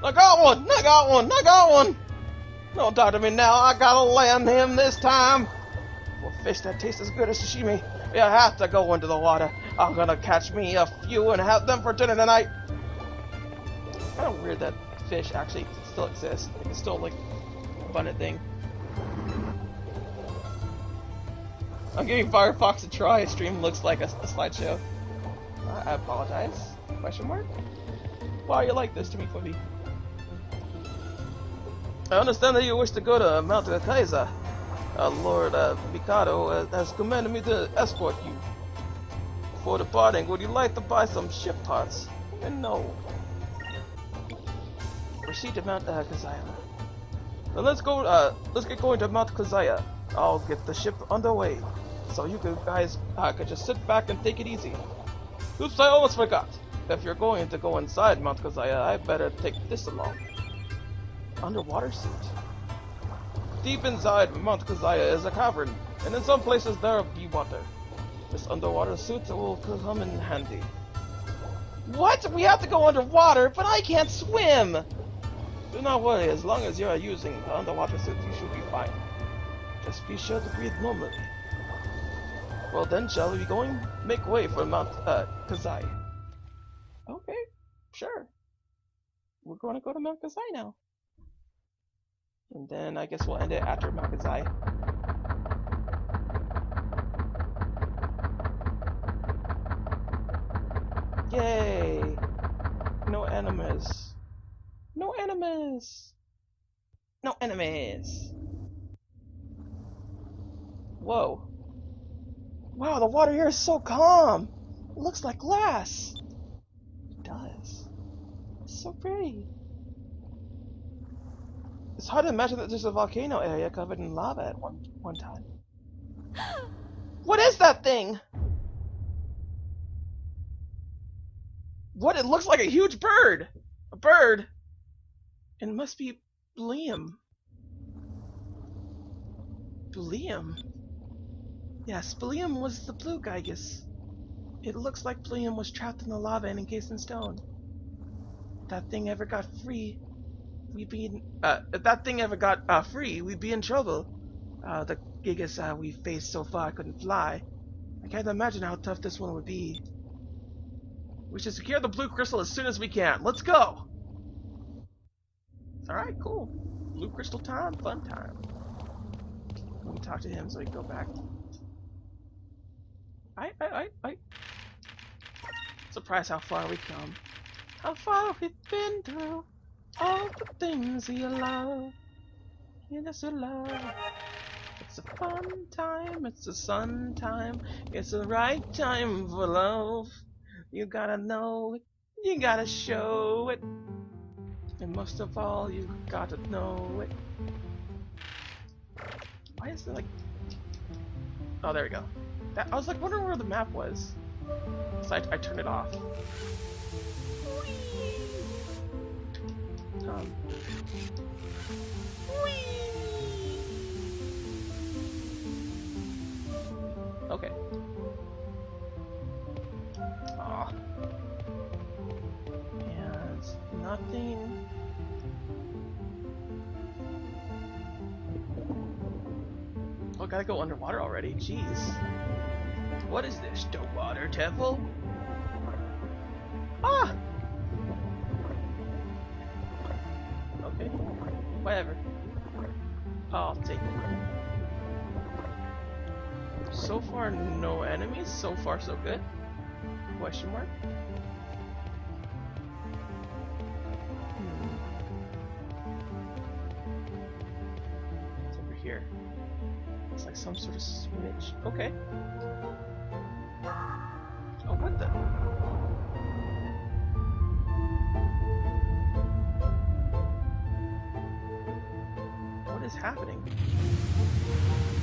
I got one! I got one! I got one! Don't talk to me now. I gotta land him this time. Well, fish that tastes as good as sashimi. You have to go into the water. I'm gonna catch me a few and have them for dinner tonight. Kind of weird that fish actually still exists. It's still like a abundant thing. I'm giving Firefox a try. Stream looks like a slideshow. I apologize. Question mark? Why are you like this to me, Quibi? I understand that you wish to go to Mountain Kazai. Lord Mikado has commanded me to escort you. Before departing, would you like to buy some ship parts? And no. Proceed to Mount Kazai. Then let's get going to Mount Kazai. I'll get the ship underway, so you guys could just sit back and take it easy. Oops, I almost forgot. If you're going to go inside Mount Kazai, I better take this along. Underwater suit. Deep inside Mount Kazai is a cavern, and in some places there'll be water. This underwater suit will come in handy. What? We have to go underwater, but I can't swim! Do not worry, as long as you are using the underwater suit, you should be fine. Just be sure to breathe normally. Well then, shall we be going? Make way for Mount Kazai. Okay, sure. We're going to go to Mount Kazai now. And then I guess we'll end it after Mount Kazai. Yay! No enemies. No enemies! No enemies! Whoa. Wow, the water here is so calm! It looks like glass! It does. It's so pretty. It's hard to imagine that there's a volcano area covered in lava at one time. What is that thing? What? It looks like a huge bird! A bird! It must be Bluheim. Bluheim? Yes, Bluheim was the blue gigas. It looks like Bluheim was trapped in the lava and encased in stone. If that thing ever got free, we'd be in, we'd be in trouble. The gigas we faced so far couldn't fly. I can't imagine how tough this one would be. We should secure the blue crystal as soon as we can. Let's go! Alright, cool. Blue crystal time, fun time. Let me talk to him so he can go back. I. Surprised how far we've come. How far we've been through. All the things you love. You just love. It's a fun time, it's a sun time. It's the right time for love. You gotta know it. You gotta show it. And most of all, you gotta know it. Why is it like... Oh, there we go. I was like wondering where the map was. So I turned it off. Okay. Aw. And nothing. Oh, gotta go underwater already. Jeez. What is this? The water temple? Ah! Okay. Whatever. I'll take it. So far, no enemies. So far, so good. Question mark? It's over here. It's like some sort of switch. Okay. Oh, what the? What is happening?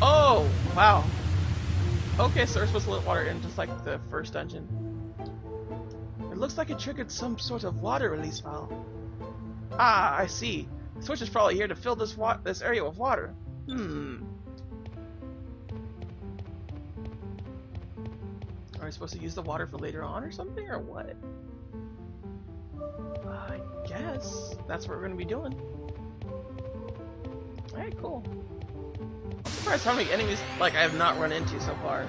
Oh, wow. Okay, so we're supposed to let water in just like the first dungeon. It looks like it triggered some sort of water release valve. Ah, I see. The switch is probably here to fill this area with water. Are we supposed to use the water for later on or something, or what? I guess that's what we're gonna be doing. Alright, cool. I'm surprised how many enemies like I have not run into so far.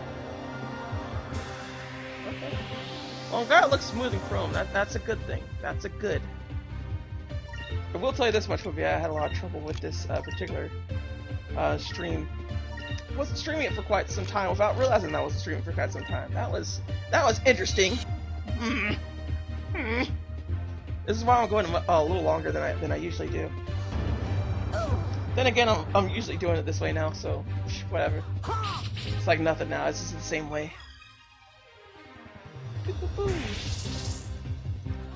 Okay. Well, I'm glad it looks smooth and chrome. That's a good thing. That's a good. I will tell you this much, Flippy, I had a lot of trouble with this particular stream. I wasn't streaming it for quite some time without realizing that I wasn't streaming for quite some time. That was interesting. This is why I'm going a little longer than I usually do. Then again, I'm usually doing it this way now, so whatever. It's like nothing now. It's just the same way.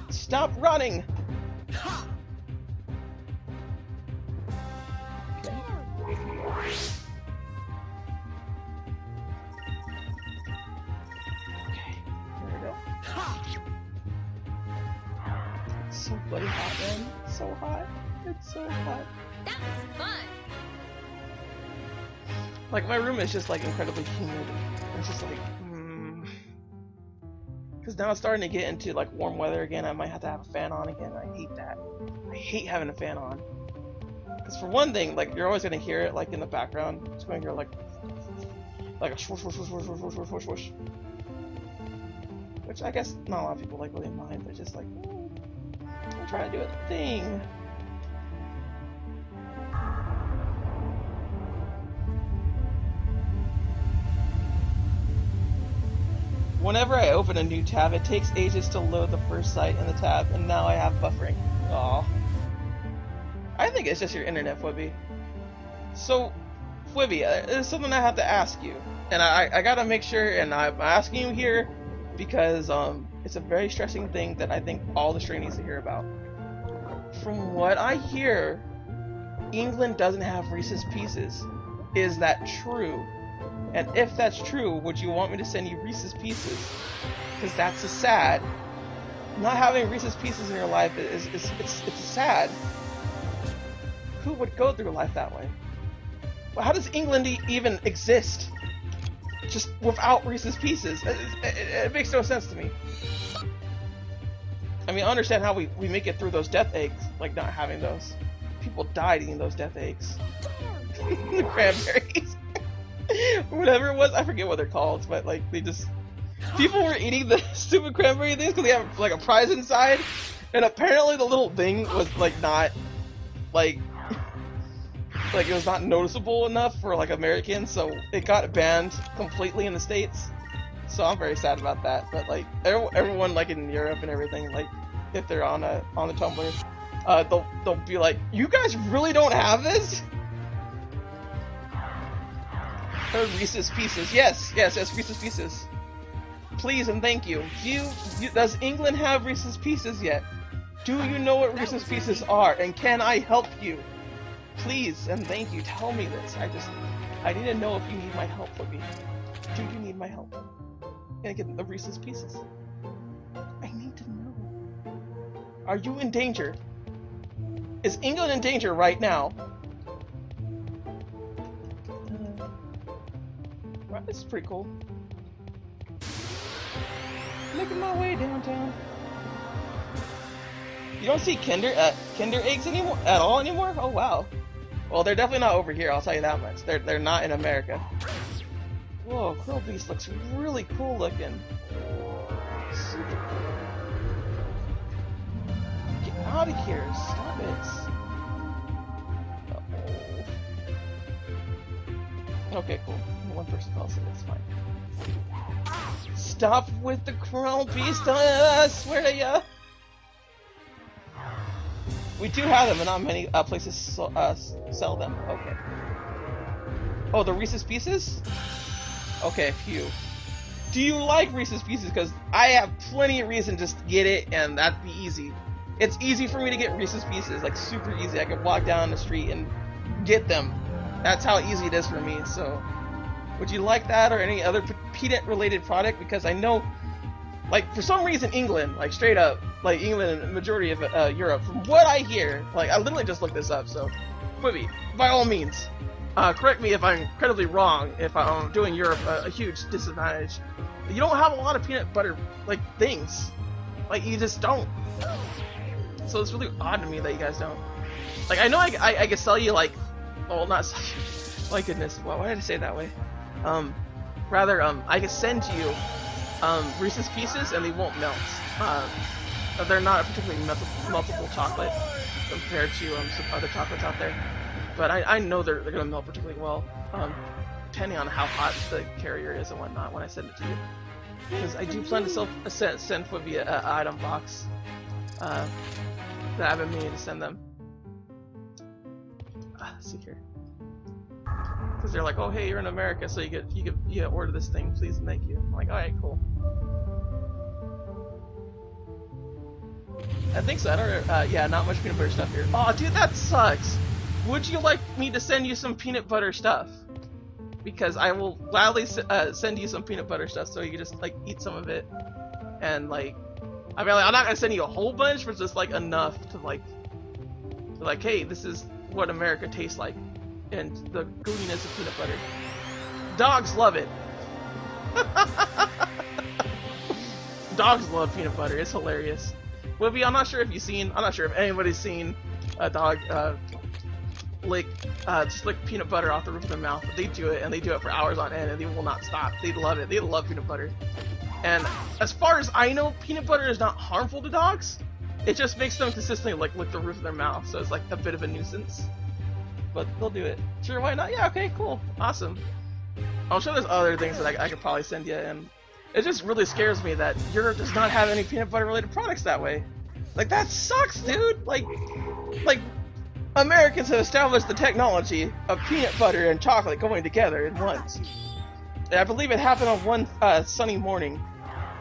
Stop running! It's so bloody hot, man. It's so hot. It's so hot. That was fun. Like, my room is just like incredibly humid. It's just like, because now it's starting to get into like warm weather again. I might have to have a fan on again. I hate that. I hate having a fan on. Because for one thing, like, you're always gonna hear it like in the background. It's going to hear like a swoosh, swoosh, swoosh, swoosh, swoosh, swoosh, swoosh, swoosh. Which I guess not a lot of people like really mind. They're just like, I'm trying to do a thing. Whenever I open a new tab, it takes ages to load the first site in the tab, and now I have buffering. Aww. I think it's just your internet, Fwibby. So, Fwibby, there's something I have to ask you. And I gotta make sure, and I'm asking you here, because it's a very stressing thing that I think all the stream needs to hear about. From what I hear, England doesn't have Reese's Pieces. Is that true? And if that's true, would you want me to send you Reese's Pieces? Because that's sad. Not having Reese's Pieces in your life it's sad. Who would go through life that way? Well, how does England even exist? Just without Reese's Pieces? It makes no sense to me. I mean, I understand how we make it through those death eggs, like not having those. People died eating those death eggs. The cranberries. Whatever it was, I forget what they're called, but like they just people were eating the stupid cranberry things because they have like a prize inside, and apparently the little thing was like not like it was not noticeable enough for like Americans, so it got banned completely in the States. So I'm very sad about that. But like everyone like in Europe and everything, like if they're on the Tumblr, they'll be like, "You guys really don't have this?" Reese's Pieces. Yes, Reese's Pieces. Please and thank you. Does England have Reese's Pieces yet? Do you know what Reese's Pieces are? And can I help you? Please and thank you. Tell me this. I need to know if you need my help, Flippy. Do you need my help? And get the Reese's Pieces. I need to know. Are you in danger? Is England in danger right now? Wow, this is pretty cool. Making my way downtown. You don't see Kinder eggs anymore at all anymore? Oh wow. Well, they're definitely not over here. I'll tell you that much. They're not in America. Whoa, Krill Beast looks really cool looking. Super cool. Get out of here! Stop it. Okay, cool. One person calls it, it's fine. Stop with the Krill Beast, I swear to ya! We do have them, and not many places sell them. Okay. Oh, the Reese's Pieces? Okay, phew. Do you like Reese's Pieces? Because I have plenty of reason just to get it, and that'd be easy. It's easy for me to get Reese's Pieces, like super easy. I can walk down the street and get them. That's how easy it is for me, so... Would you like that or any other peanut-related product? Because I know, like, for some reason England, like, straight up, like, England and the majority of Europe, from what I hear, like, I literally just looked this up, so... Quibi, by all means, correct me if I'm incredibly wrong, if I'm doing Europe a huge disadvantage. You don't have a lot of peanut butter, like, things. Like, you just don't. So it's really odd to me that you guys don't. Like, I know I can sell you, like, well, not sell you. My goodness, why did I say it that way? Rather, I can send you Reese's Pieces and they won't melt. They're not a particularly meltable chocolate compared to some other chocolates out there. But I know they're gonna melt particularly well, depending on how hot the carrier is and whatnot when I send it to you. Because I do plan to send for via item box that I've been meaning to send them. Let's see here. Because they're like, oh hey, you're in America, so you get order this thing, please and thank you. I'm like, alright, cool. I think so. I don't. Yeah, not much peanut butter stuff here. Oh, dude, that sucks. Would you like me to send you some peanut butter stuff? Because I will gladly send you some peanut butter stuff, so you can just like eat some of it, and like, I mean, like, I'm not gonna send you a whole bunch, but just like enough to like, hey, this is what America tastes like, and the gooiness of peanut butter. Dogs love it. Dogs love peanut butter. It's hilarious. Wibby, I'm not sure if anybody's seen a dog just lick peanut butter off the roof of their mouth, but they do it, and they do it for hours on end, and they will not stop. They love it. They love peanut butter. And as far as I know, peanut butter is not harmful to dogs. It just makes them consistently like lick the roof of their mouth, so it's like a bit of a nuisance. But they'll do it. Sure, why not? Yeah, okay, cool, awesome. I'm sure there's other things that I could probably send you, and it just really scares me that Europe does not have any peanut butter related products that way. Like, that sucks, dude. Like Americans have established the technology of peanut butter and chocolate going together at once. And I believe it happened on one sunny morning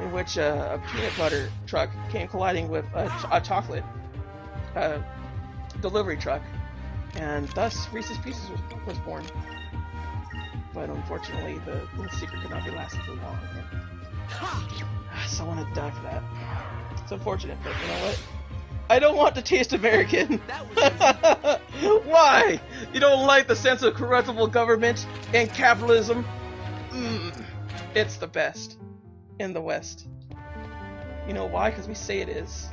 in which a peanut butter truck came colliding with a chocolate delivery truck, and thus Reese's Pieces was born. But unfortunately, the secret could not be lasted too long. So I want to die for that. It's unfortunate, but you know what? I don't want to taste American. Why? You don't like the sense of corruptible government and capitalism? It's the best in the West. You know why? Because we say it is.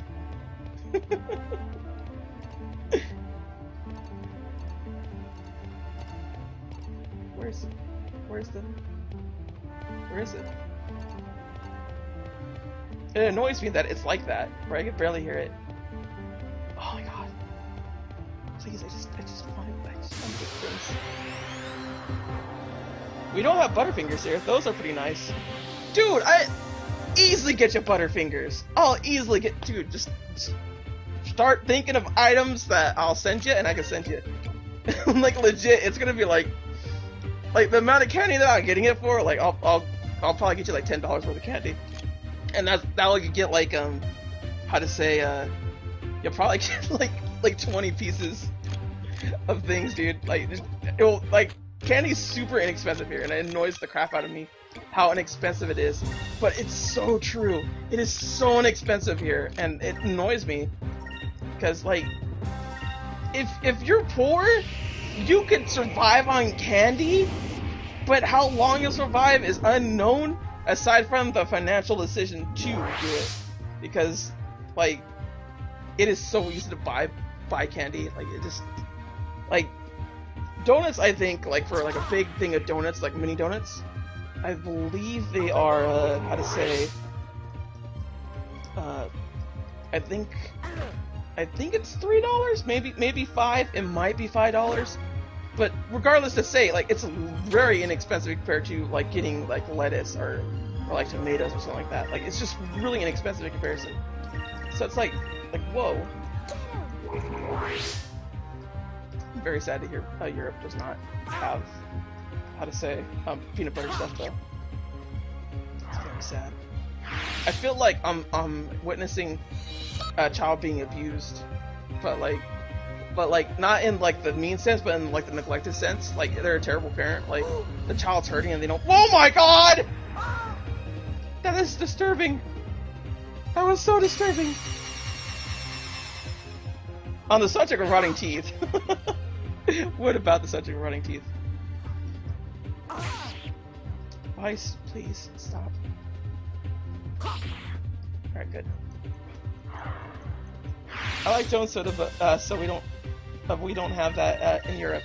Where is it? It annoys me that it's like that, where I can barely hear it. Oh my god. Please, I just want to get things. We don't have Butterfingers here. Those are pretty nice. Dude, I easily get you Butterfingers. I'll easily get, dude, just start thinking of items that I'll send you and I can send you. Like legit, it's gonna be like the amount of candy that I'm getting it for, like I'll probably get you like $10 worth of candy. And that'll get like how to say you'll probably get like 20 pieces of things, dude. Like it'll like candy's super inexpensive here, and it annoys the crap out of me how inexpensive it is. But it's so true. It is so inexpensive here, and it annoys me because like if you're poor, you can survive on candy, but how long you'll survive is unknown. Aside from the financial decision to do it, because like it is so easy to buy candy. Like it just like donuts. I think like for like a big thing of donuts, like mini donuts, I believe they are how to say. I think it's $3, maybe $5. It might be $5. But regardless to say, like, it's very inexpensive compared to, like, getting, like, lettuce or like, tomatoes or something like that. Like, it's just really inexpensive in comparison. So it's like, whoa. I'm very sad to hear Europe does not have, how to say, peanut butter stuff, though. It's very sad. I feel like I'm witnessing a child being abused, but not in like the mean sense, but in like the neglected sense. Like they're a terrible parent. Like the child's hurting and they don't. Oh my god! That is disturbing. That was so disturbing. On the subject of rotting teeth. What about the subject of rotting teeth? Vice, please stop. Alright, good. I like Jones Soda, but so we don't have that in Europe.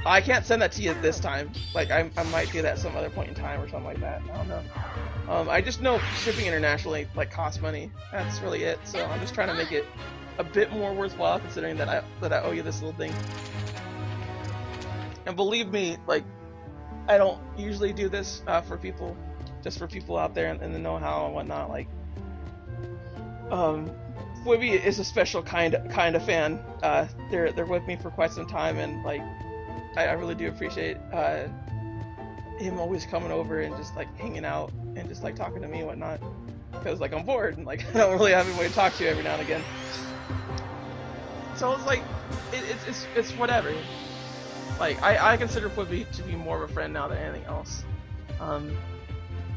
I can't send that to you this time. Like I might do that some other point in time or something like that. I don't know. I just know shipping internationally like costs money. That's really it. So I'm just trying to make it a bit more worthwhile, considering that I owe you this little thing. And believe me, like I don't usually do this for people, just for people out there and the know-how and whatnot. Like, Wibby is a special kind of fan. They're with me for quite some time, and like I really do appreciate him always coming over and just like hanging out and just like talking to me and whatnot. Because like I'm bored and like I don't really have anybody to talk to every now and again. So it's like it's whatever. Like I consider Wibby to be more of a friend now than anything else.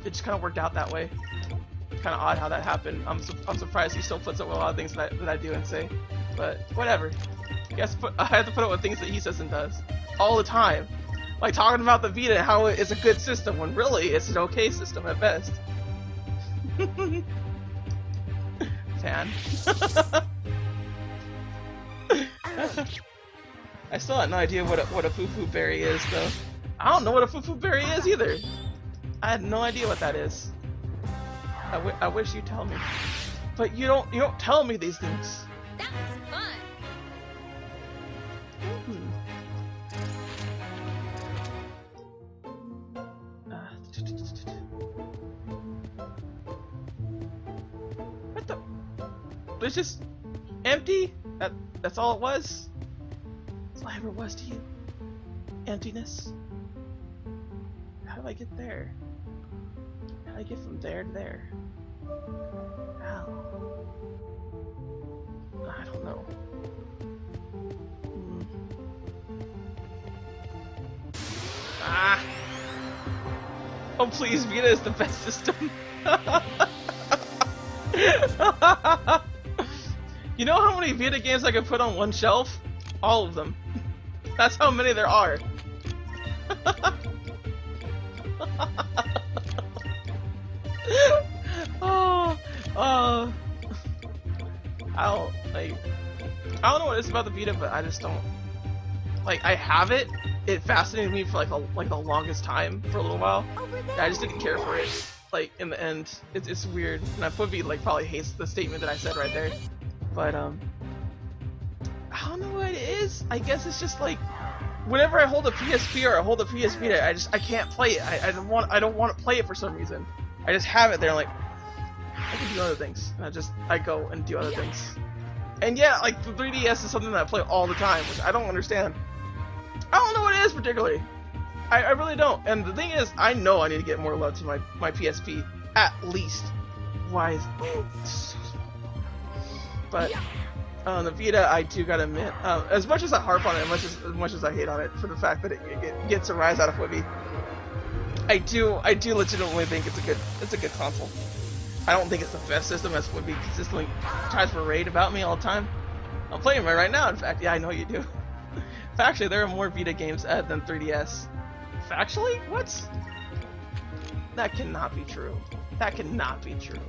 It just kind of worked out that way. Kind of odd how that happened. I'm surprised he still puts up with a lot of things that I do and say, but whatever. I have to put up with things that he says and does all the time, like talking about the Vita and how it's a good system when really it's an okay system at best. Fan. I still have no idea what a foo-foo berry is though. I don't know what a foo-foo berry is either. I had no idea what that is. I wish you'd tell me, but you don't tell me these things. That was fun. What the? It was just empty. That's all it was. That's all I ever was to you. Emptiness. How do I get there? How do I get from there to there? How? I don't know. Ah! Oh please, Vita is the best system. You know how many Vita games I could put on one shelf? All of them. That's how many there are. I don't know what it is about the Vita, but I just don't like. I have it. It fascinated me for like the longest time for a little while. I just didn't care for it. Like in the end, it's weird. And I probably like probably hates the statement that I said right there. But I don't know what it is. I guess it's just like whenever I hold a PSP or I hold a PS Vita, I can't play it. I don't want to play it for some reason. I just have it there. Like I can do other things. And I go and do other things. And yeah, like the 3DS is something that I play all the time, which I don't understand. I don't know what it is particularly. I really don't. And the thing is, I know I need to get more love to my PSP at least. Why is it so small? But the Vita, I do gotta admit, as much as I harp on it, as much as I hate on it for the fact that it gets a rise out of Wibby, I do legitimately think it's a good console. I don't think it's the best system, as Wibby consistently tries to parade about me all the time. I'm playing it right now, in fact. Yeah, I know you do. Factually, there are more Vita games than 3DS. Factually? What? That cannot be true. That cannot be true.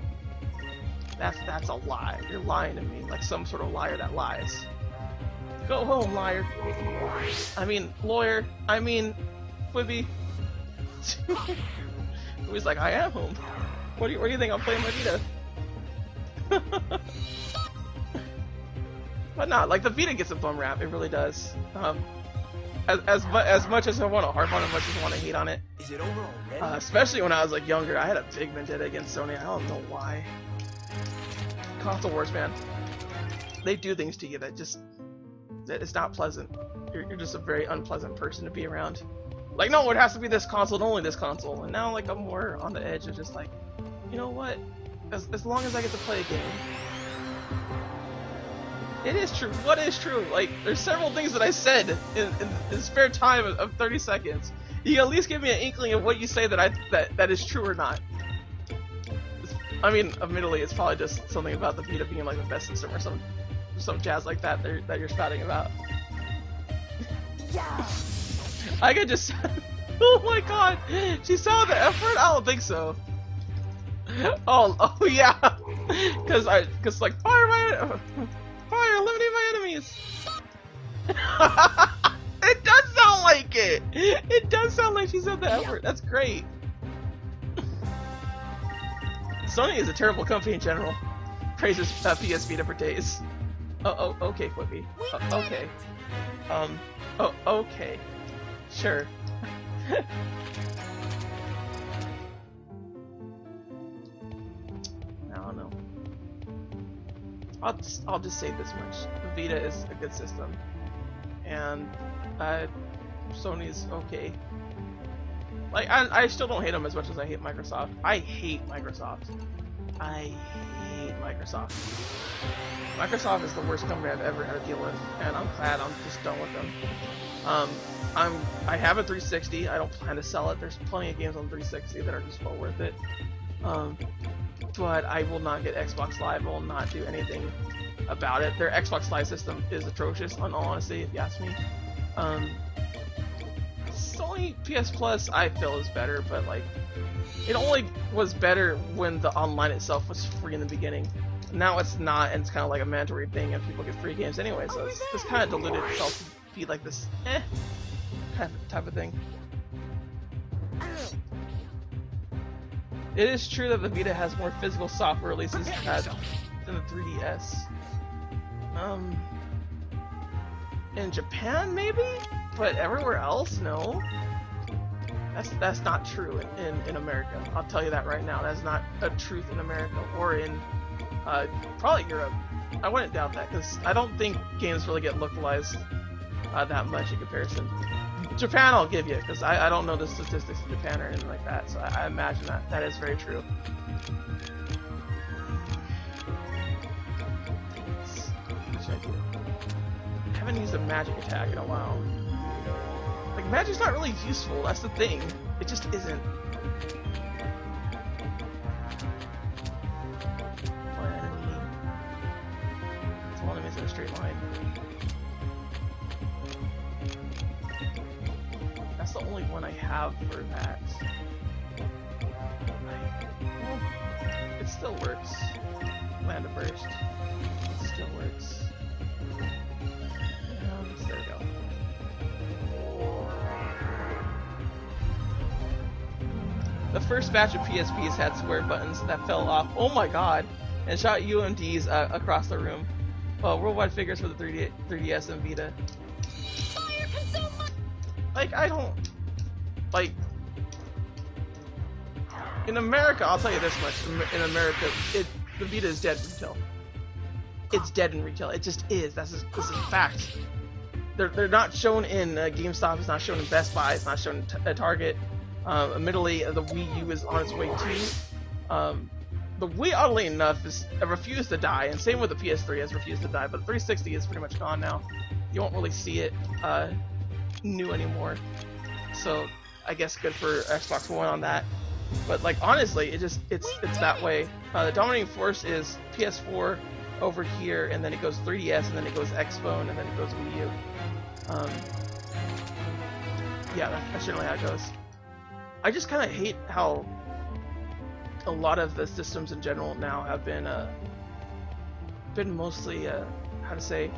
That's a lie. You're lying to me, like some sort of liar that lies. Go home, liar. I mean, lawyer. I mean, Wibby. Wibby's like, I am home. What do you think? I'm playing my Vita. But not like the Vita gets a bum rap. It really does. As much as I want to harp on it, as much as I want to hate on it. Is it over already? Especially when I was like younger, I had a big vendetta against Sony. I don't know why. Console wars, man. They do things to you that it's not pleasant. You're just a very unpleasant person to be around. Like, no, it has to be this console and only this console. And now, like, I'm more on the edge of just like, you know what? As long as I get to play a game. It is true. What is true? Like, there's several things that I said in spare time of 30 seconds. You can at least give me an inkling of what you say that is true or not. I mean, admittedly, it's probably just something about the Vita being like the best system or some jazz like that you're spouting about. Yeah. I could just. Oh my god! She saw the effort? I don't think so. Oh yeah. Cause like fire eliminate Sony's. It does sound like it. It does sound like she said the F word. That's great. Sony is a terrible company in general. Praises PS Vita for days. Oh, okay, Quippy. Okay. Oh, okay. Sure. I don't know. I'll just say this much: the Vita is a good system, and Sony's okay. Like I still don't hate them as much as I hate Microsoft. I hate Microsoft. I hate Microsoft. Microsoft is the worst company I've ever had to deal with, and I'm glad I'm just done with them. I have a 360. I don't plan to sell it. There's plenty of games on 360 that are just well worth it. But I will not get Xbox Live. I will not do anything about it. Their Xbox Live system is atrocious, in all honesty, if you ask me. Sony PS Plus, I feel, is better, but like, it only was better when the online itself was free in the beginning. Now it's not, and it's kind of like a mandatory thing, and people get free games anyway, so it's kind of diluted itself to be like this, type of thing. It is true that the Vita has more physical software releases than the 3DS. In Japan, maybe? But everywhere else, no. That's not true in America. I'll tell you that right now. That's not a truth in America or in probably Europe. I wouldn't doubt that, because I don't think games really get localized that much in comparison. Japan, I'll give you, because I don't know the statistics in Japan or anything like that, so I imagine that is very true. What should I do? I haven't used a magic attack in a while. Like, magic's not really useful, that's the thing. It just isn't. One enemy. It's all enemies in a straight line. That's the only one I have for that. Well, it still works. Land a burst. It still works. There we go. The first batch of PSPs had square buttons that fell off, oh my god, and shot UMDs across the room. Worldwide figures for the 3DS and Vita. Like, I don't... Like... In America, I'll tell you this much, in America, the Vita is dead in retail. It's dead in retail, it just is, this is a fact. They're not shown in GameStop, it's not shown in Best Buy, it's not shown in Target. Admittedly, the Wii U is on its way too. The Wii, oddly enough, has refused to die, and same with the PS3 has refused to die, but the 360 is pretty much gone now. You won't really see it new anymore. So I guess good for Xbox One on that. But like, honestly, it's that way. The dominating force is PS4 over here, and then it goes 3DS, and then it goes Xphone, and then it goes Wii U. Yeah, that's generally how it goes. I just kind of hate how a lot of the systems in general now have been mostly how to say,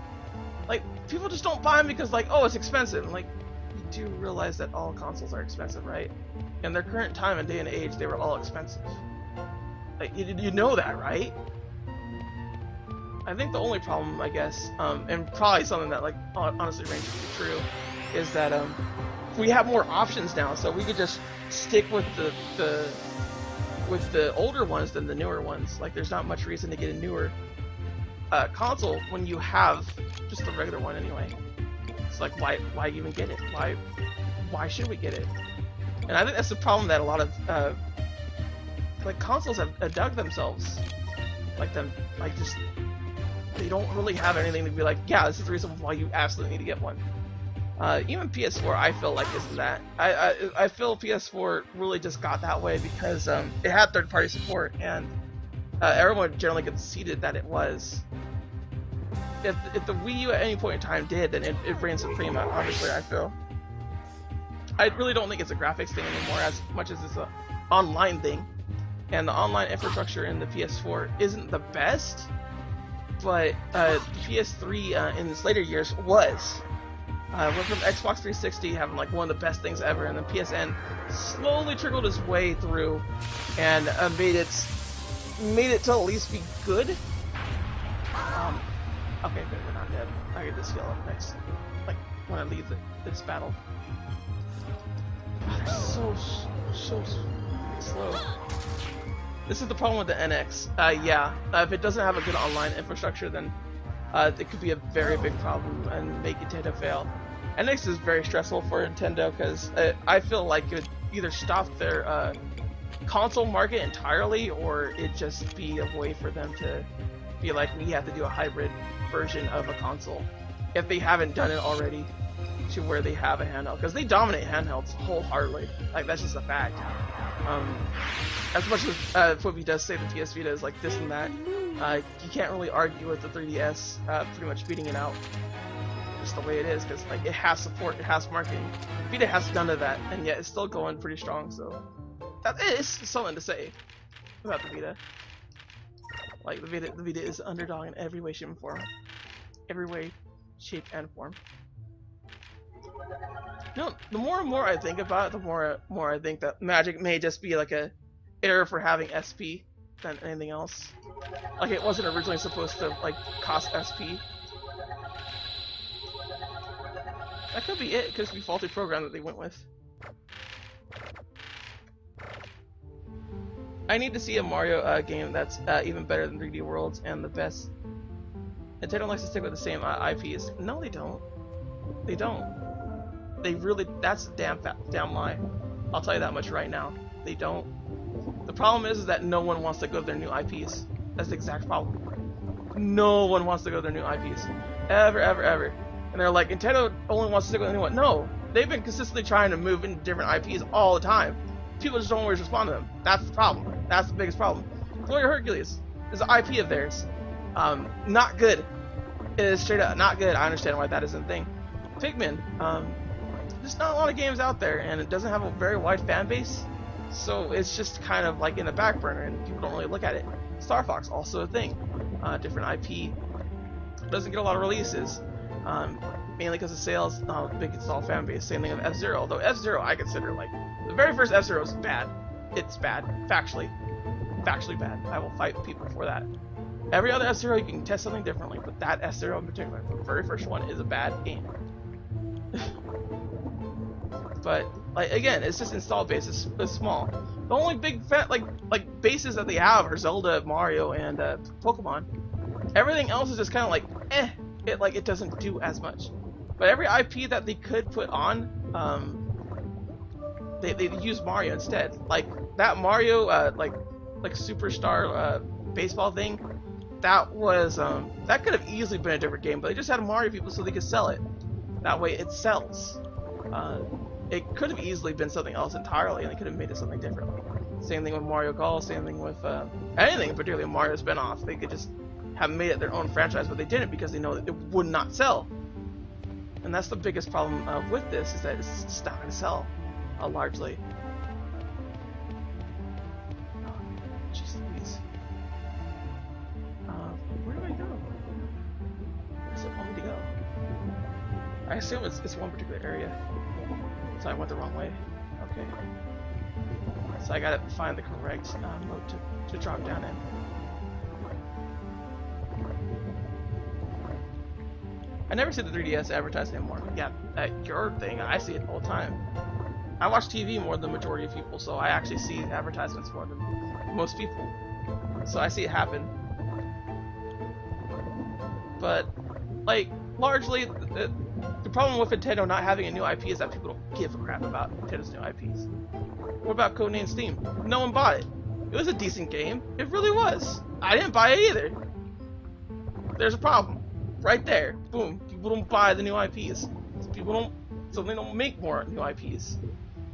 like, people just don't buy them because, like, oh, it's expensive. And, like, you do realize that all consoles are expensive, right? In their current time and day and age, they were all expensive. Like, you know that, right? I think the only problem, I guess, and probably something that, like, honestly ranges to be true, is that we have more options now, so we could just stick with the older ones than the newer ones. Like, there's not much reason to get a newer console when you have just the regular one anyway. It's like, why even get it? Why should we get it? And I think that's the problem that a lot of like consoles have dug themselves. Just they don't really have anything to be like, yeah, this is the reason why you absolutely need to get one. Even PS4, I feel like isn't that. I feel PS4 really just got that way because it had third-party support, and everyone generally conceded that it was. If the Wii U at any point in time did, then it reigned supreme, obviously, I feel. I really don't think it's a graphics thing anymore as much as it's an online thing. And the online infrastructure in the PS4 isn't the best, but the PS3 in its later years was. Went from Xbox 360 having like one of the best things ever, and then PSN slowly trickled its way through and made it to at least be good. Okay, good, we're not dead. I get this skill up next, like when I leave this battle. God, they're so slow. This is the problem with the NX. Yeah, if it doesn't have a good online infrastructure, then it could be a very big problem and make Nintendo fail. NX is very stressful for Nintendo because I feel like it would either stop their console market entirely, or it just be a way for them to be like, we have to do a hybrid version of a console if they haven't done it already, to where they have a handheld, because they dominate handhelds wholeheartedly. Like, that's just a fact. As much as Flippy does say the PS Vita is like this and that, you can't really argue with the 3DS pretty much beating it out. Just the way it is, because like it has support, it has marketing. Vita has none of that, and yet it's still going pretty strong. So that is something to say about the Vita. Like the Vita is the underdog in every way, shape, and form. Every way, shape, and form. You know, the more and more I think about it, the more I think that Magic may just be like a error for having SP than anything else. Like it wasn't originally supposed to like cost SP. That could be it. It could be faulty program that they went with. I need to see a Mario game that's even better than 3D Worlds and the best. Nintendo likes to stick with the same IPs. No, they don't. They don't. They really. That's a damn lie. I'll tell you that much right now. They don't. The problem is that no one wants to go to their new IPs. That's the exact problem. No one wants to go to their new IPs. Ever. And they're like, Nintendo only wants to stick with a new one. No, they've been consistently trying to move into different IPs all the time. People just don't always respond to them. That's the problem. That's the biggest problem. Warrior Hercules is an IP of theirs. Not good. It is straight up not good. I understand why that isn't a thing. Pikmin. There's not a lot of games out there, and it doesn't have a very wide fan base. So it's just kind of like in the back burner, and people don't really look at it. Star Fox, also a thing. Different IP. Doesn't get a lot of releases. Mainly because of sales, big install fan base. Same thing with F-Zero. Although F-Zero, I consider like the very first F-Zero is bad. It's bad, factually bad. I will fight people for that. Every other F-Zero you can test something differently, but that F-Zero in particular, the very first one, is a bad game. But like again, it's just install base is small. The only big fat like bases that they have are Zelda, Mario, and Pokemon. Everything else is just kind of like it doesn't do as much. But every IP that they could put on, they use Mario instead. Like that Mario like superstar baseball thing, that was that could have easily been a different game, but they just had Mario people so they could sell it. That way it sells. It could have easily been something else entirely, and they could have made it something different. Same thing with Mario Golf, same thing with anything, particularly a Mario spinoff. They could just have made it their own franchise, but they didn't because they know that it would not sell. And that's the biggest problem with this, is that it's not going to sell largely. Jeez Louise. Where do I go? Where does it want me to go? I assume it's one particular area. So I went the wrong way. Okay. So I gotta find the correct mode to drop down in. I never see the 3DS advertised anymore. Yeah, your thing, I see it all the time. I watch TV more than the majority of people, so I actually see advertisements more than most people. So I see it happen. But, like, largely, the problem with Nintendo not having a new IP is that people don't give a crap about Nintendo's new IPs. What about Codename Steam? No one bought it. It was a decent game. It really was. I didn't buy it either. There's a problem. Right there. Boom. People don't buy the new IPs. So they don't make more new IPs.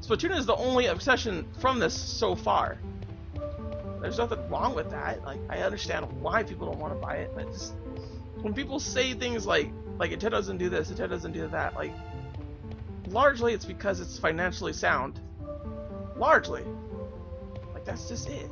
Splatoon is the only obsession from this so far. There's nothing wrong with that. Like, I understand why people don't want to buy it, but just when people say things like Nintendo doesn't do this, Nintendo doesn't do that, like, largely it's because it's financially sound. Largely. Like, that's just it.